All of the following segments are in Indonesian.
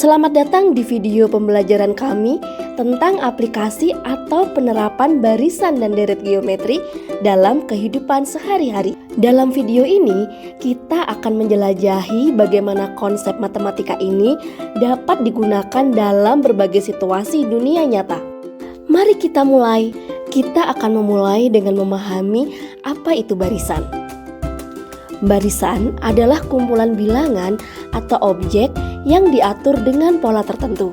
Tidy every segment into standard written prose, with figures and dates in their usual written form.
Selamat datang di video pembelajaran kami tentang aplikasi atau penerapan barisan dan deret geometri dalam kehidupan sehari-hari. Dalam video ini, kita akan menjelajahi bagaimana konsep matematika ini dapat digunakan dalam berbagai situasi dunia nyata. Mari kita mulai. Kita akan memulai dengan memahami apa itu barisan. Barisan adalah kumpulan bilangan atau objek yang diatur dengan pola tertentu.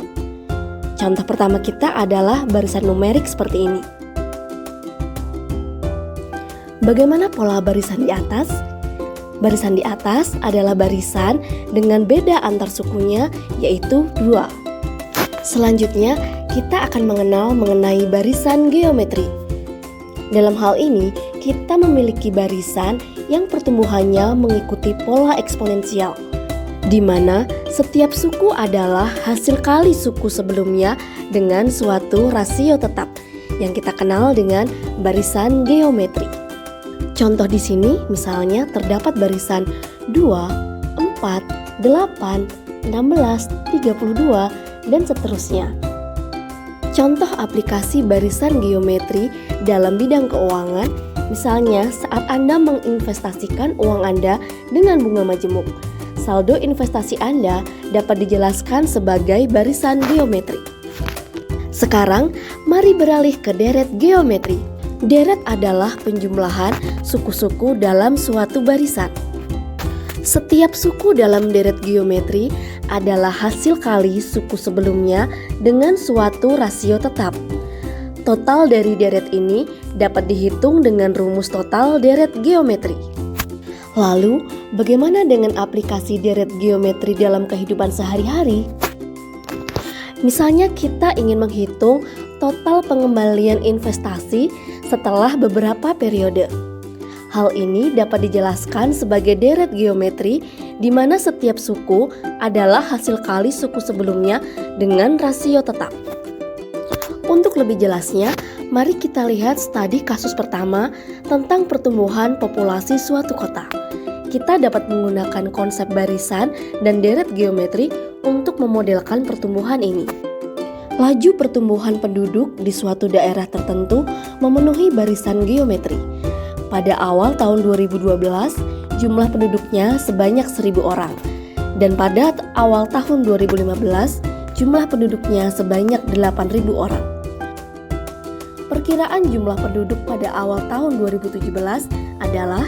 Contoh pertama kita adalah barisan numerik seperti ini. Bagaimana pola barisan di atas? Barisan di atas adalah barisan dengan beda antar sukunya, yaitu 2. Selanjutnya, kita akan mengenal mengenai barisan geometri. Dalam hal ini, kita memiliki barisan yang pertumbuhannya mengikuti pola eksponensial, di mana setiap suku adalah hasil kali suku sebelumnya dengan suatu rasio tetap yang kita kenal dengan barisan geometri. Contoh di sini misalnya terdapat barisan 2, 4, 8, 16, 32, dan seterusnya. Contoh aplikasi barisan geometri dalam bidang keuangan, misalnya saat Anda menginvestasikan uang Anda dengan bunga majemuk, saldo investasi Anda dapat dijelaskan sebagai barisan geometri. Sekarang, mari beralih ke deret geometri. Deret adalah penjumlahan suku-suku dalam suatu barisan. Setiap suku dalam deret geometri adalah hasil kali suku sebelumnya dengan suatu rasio tetap. Total dari deret ini dapat dihitung dengan rumus total deret geometri. Lalu, bagaimana dengan aplikasi deret geometri dalam kehidupan sehari-hari? Misalnya kita ingin menghitung total pengembalian investasi setelah beberapa periode. Hal ini dapat dijelaskan sebagai deret geometri di mana setiap suku adalah hasil kali suku sebelumnya dengan rasio tetap. Untuk lebih jelasnya, mari kita lihat studi kasus pertama tentang pertumbuhan populasi suatu kota. Kita dapat menggunakan konsep barisan dan deret geometri untuk memodelkan pertumbuhan ini. Laju pertumbuhan penduduk di suatu daerah tertentu memenuhi barisan geometri. Pada awal tahun 2012, jumlah penduduknya sebanyak 1.000 orang. Dan pada awal tahun 2015, jumlah penduduknya sebanyak 8.000 orang. Perkiraan jumlah penduduk pada awal tahun 2017 adalah.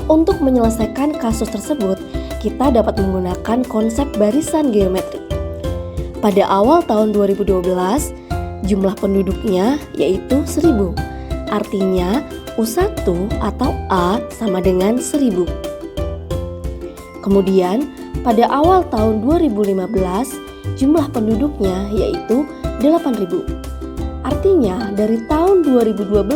Untuk menyelesaikan kasus tersebut, kita dapat menggunakan konsep barisan geometri. Pada awal tahun 2012, jumlah penduduknya yaitu 1.000. Artinya U1 atau A sama dengan 1.000. Kemudian pada awal tahun 2015 jumlah penduduknya yaitu 8.000. Artinya dari tahun 2012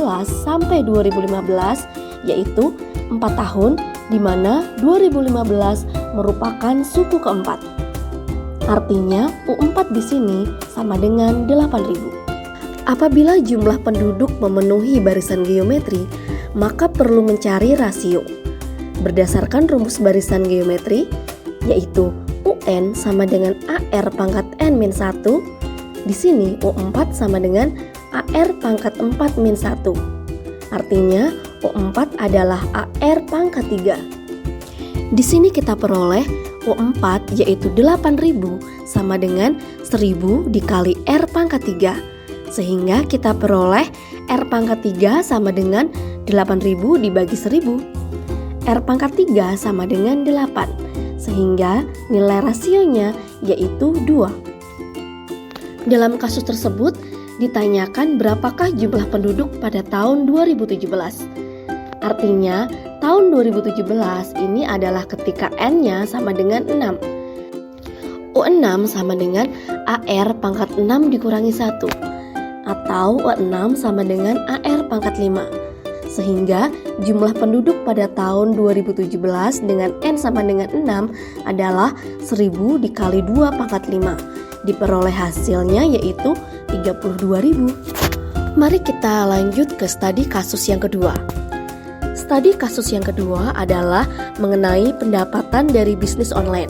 sampai 2015 yaitu 4 tahun, di mana 2015 merupakan suku keempat. Artinya U4 di sini sama dengan 8.000. Apabila jumlah penduduk memenuhi barisan geometri, maka perlu mencari rasio. Berdasarkan rumus barisan geometri, yaitu UN sama dengan AR pangkat N-1, di sini U4 sama dengan AR pangkat 4-1. Artinya U4 adalah AR pangkat 3. Di sini kita peroleh U4 yaitu 8.000 sama dengan 1.000 dikali R pangkat 3. Sehingga kita peroleh R pangkat 3 sama dengan 8.000 dibagi 1.000. R pangkat 3 sama dengan 8. Sehingga nilai rasionya yaitu 2. Dalam kasus tersebut ditanyakan berapakah jumlah penduduk pada tahun 2017. Artinya tahun 2017 ini adalah ketika N-nya sama dengan 6. U6 sama dengan AR pangkat 6 dikurangi 1. Atau U6 sama dengan AR pangkat 5. Sehingga jumlah penduduk pada tahun 2017 dengan N sama dengan 6 adalah 1.000 dikali 2 pangkat 5. Diperoleh hasilnya yaitu 32.000. Mari kita lanjut ke studi kasus yang kedua. Studi kasus yang kedua adalah mengenai pendapatan dari bisnis online.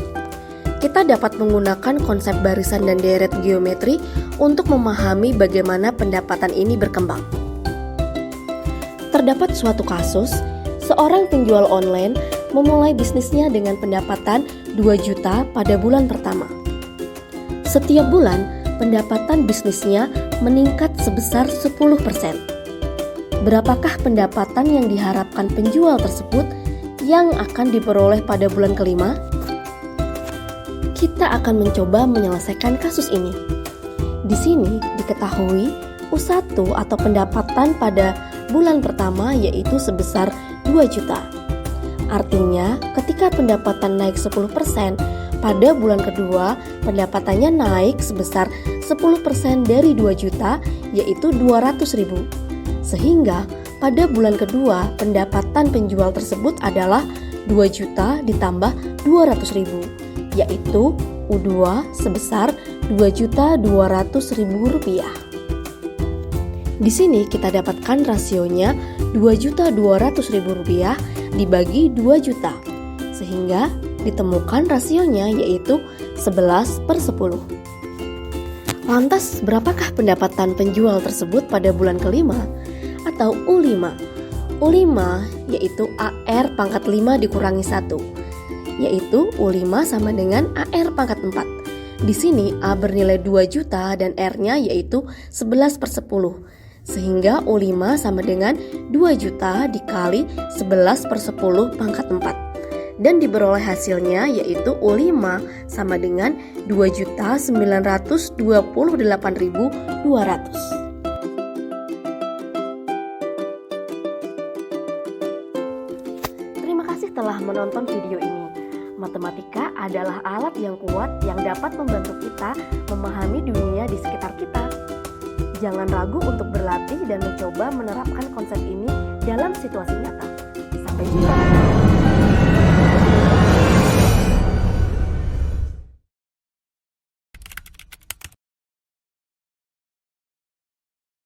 kita dapat menggunakan konsep barisan dan deret geometri untuk memahami bagaimana pendapatan ini berkembang. Terdapat suatu kasus, seorang penjual online memulai bisnisnya dengan pendapatan 2 juta pada bulan pertama. Setiap bulan, pendapatan bisnisnya meningkat sebesar 10%. Berapakah pendapatan yang diharapkan penjual tersebut yang akan diperoleh pada bulan kelima? Kita akan mencoba menyelesaikan kasus ini. Di sini diketahui U1 atau pendapatan pada bulan pertama yaitu sebesar 2 juta. Artinya, ketika pendapatan naik 10%, pada bulan kedua pendapatannya naik sebesar 10% dari 2 juta yaitu 200.000. Sehingga pada bulan kedua pendapatan penjual tersebut adalah 2 juta ditambah 200.000. Yaitu U2 sebesar Rp2.200.000. Di sini kita dapatkan rasionya Rp2.200.000 dibagi 2 juta, sehingga ditemukan rasionya yaitu 11/10. Lantas berapakah pendapatan penjual tersebut pada bulan kelima atau U5? U5 yaitu AR pangkat 5 dikurangi 1. Yaitu U5 sama dengan AR pangkat 4. Di sini A bernilai 2 juta dan R-nya yaitu 11/10. Sehingga U5 sama dengan 2 juta dikali 11/10 pangkat 4. Dan diperoleh hasilnya yaitu U5 sama dengan 2.928.200. Terima kasih telah menonton video ini. Matematika adalah alat yang kuat yang dapat membantu kita memahami dunia di sekitar kita. Jangan ragu untuk berlatih dan mencoba menerapkan konsep ini dalam situasi nyata. Sampai jumpa.